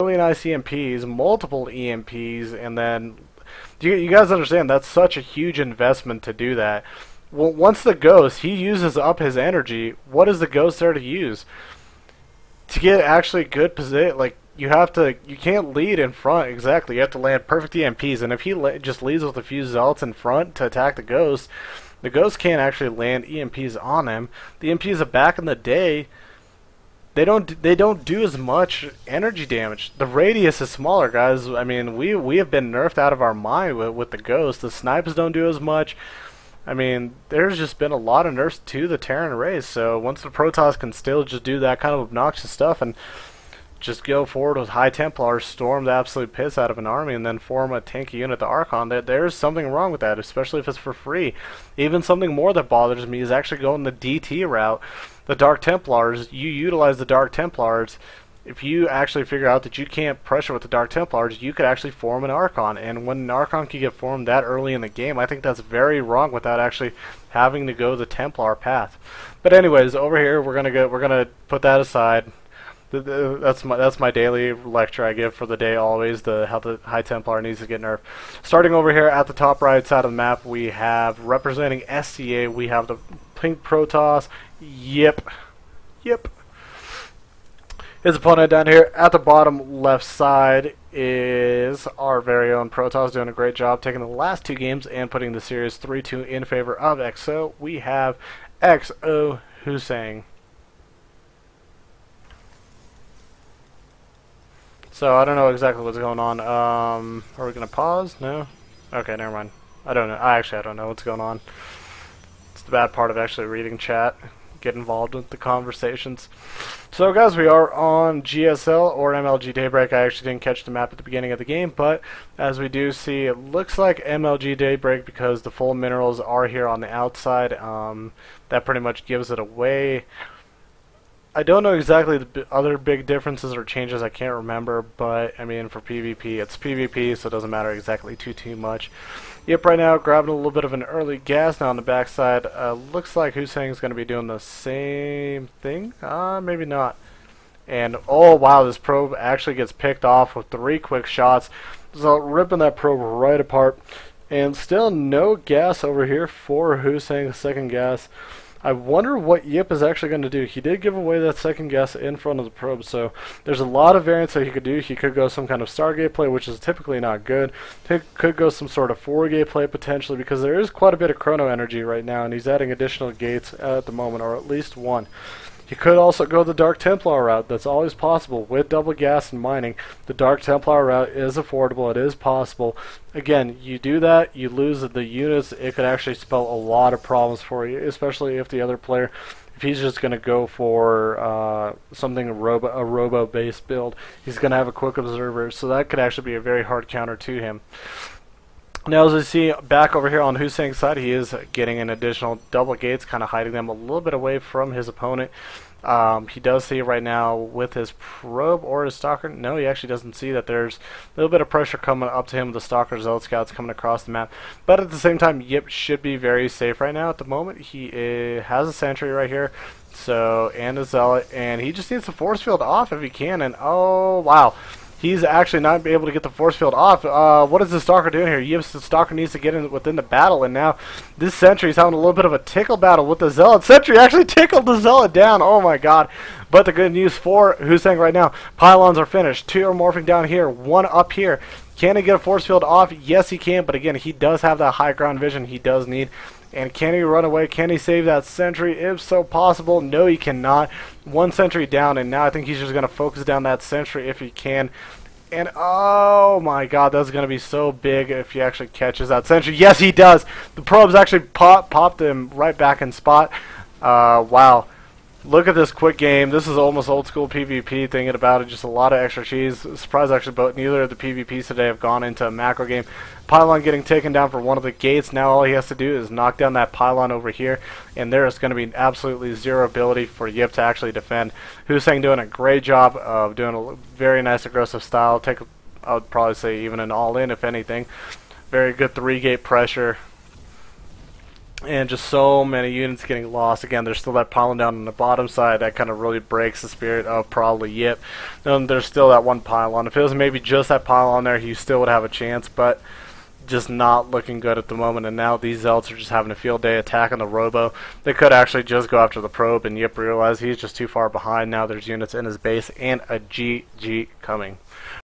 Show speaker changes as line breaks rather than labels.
really nice EMPs, multiple EMPs, and then you guys understand that's such a huge investment to do that. Well, once the ghost, he uses up his energy. What is the ghost there to use? To get actually good position, like you can't lead in front exactly. You have to land perfect EMPs, and if he just leads with a few zealots in front to attack the ghost can't actually land EMPs on him. The EMPs of back in the day, they don't do as much energy damage. The radius is smaller, guys. I mean, we have been nerfed out of our mind with the ghost. The snipes don't do as much. I mean, there's just been a lot of nerfs to the Terran race, so once the Protoss can still just do that kind of obnoxious stuff and just go forward with High Templars, storm the absolute piss out of an army, and then form a tanky unit, the Archon, there's something wrong with that, especially if it's for free. Even something more that bothers me is actually going the DT route. The Dark Templars, you utilize the Dark Templars. If you actually figure out that you can't pressure with the Dark Templars, you could actually form an Archon. And when an Archon can get formed that early in the game, I think that's very wrong without actually having to go the Templar path. But anyways, over here we're gonna put that aside. That's my daily lecture I give for the day always, how the High Templar needs to get nerfed. Starting over here at the top right side of the map, we have representing SCA, we have the pink Protoss. Yep. His opponent down here at the bottom left side is our very own Protoss, doing a great job taking the last two games and putting the series 3-2 in favor of XO. We have XO Hussein. So I don't know exactly what's going on. Are we gonna pause? No? Okay, never mind. I don't know. I don't know what's going on. It's the bad part of actually reading chat. Get involved with the conversations. So guys, we are on GSL or MLG Daybreak. I actually didn't catch the map at the beginning of the game, but as we do see, it looks like MLG Daybreak because the full minerals are here on the outside. That pretty much gives it away. I don't know exactly the other big differences or changes, I can't remember, but I mean for PvP, it's PvP, so it doesn't matter exactly too much. Yep, right now grabbing a little bit of an early gas. Now on the backside, looks like Hussein's going to be doing the same thing. Maybe not. And oh wow, this probe actually gets picked off with 3 quick shots. So ripping that probe right apart. And still no gas over here for Hussein's second gas. I wonder what Yip is actually going to do. He did give away that second gas in front of the probe, so there's a lot of variants that he could do. He could go some kind of Stargate play, which is typically not good. He could go some sort of 4-gate play potentially, because there is quite a bit of chrono energy right now, and he's adding additional gates at the moment, or at least one. He could also go the Dark Templar route. That's always possible. With double gas and mining, the Dark Templar route is affordable. It is possible. Again, you do that, you lose the units. It could actually spell a lot of problems for you, especially if the other player, if he's just going to go for something a robo-based build, he's going to have a quick observer. So that could actually be a very hard counter to him. Now, as we see back over here on Hussein's side, he is getting an additional double gates, kind of hiding them a little bit away from his opponent. He does see right now with his probe or his stalker. No, he actually doesn't see that there's a little bit of pressure coming up to him with the stalker zealot scouts coming across the map. But at the same time, Yip should be very safe right now at the moment. He has a sentry right here, so, and a zealot, and he just needs the force field off if he can. And oh wow, he's actually not able to get the force field off. What is the Stalker doing here? Yes, the Stalker needs to get in within the battle, and now this Sentry is having a little bit of a tickle battle with the Zealot. Sentry actually tickled the Zealot down. Oh my god. But the good news for Hussein right now, pylons are finished. 2 are morphing down here, 1 up here. Can he get a force field off? Yes, he can, but again, he does have that high ground vision he does need. And can he run away? Can he save that sentry? If so possible, no he cannot. 1 sentry down, and now I think he's just going to focus down that sentry if he can. And oh my god, that's going to be so big if he actually catches that sentry. Yes, he does. The probes actually popped him right back in spot. Wow. Look at this quick game. This is almost old school PvP, thinking about it. Just a lot of extra cheese. Surprised actually neither of the PvPs today have gone into a macro game. Pylon getting taken down for one of the gates. Now all he has to do is knock down that pylon over here, and there is going to be absolutely zero ability for Yip to actually defend. Hussein doing a great job of doing a very nice aggressive style. I would probably say even an all-in if anything. Very good 3-gate pressure. and just so many units getting lost. Again, there's still that pylon down on the bottom side that kind of really breaks the spirit of probably Yip. Then there's still that one pylon. If it was maybe just that pylon there, he still would have a chance, but just not looking good at the moment. And now these Zelts are just having a field day attacking the Robo. They could actually just go after the probe, and Yip realized he's just too far behind. Now there's units in his base and a GG coming.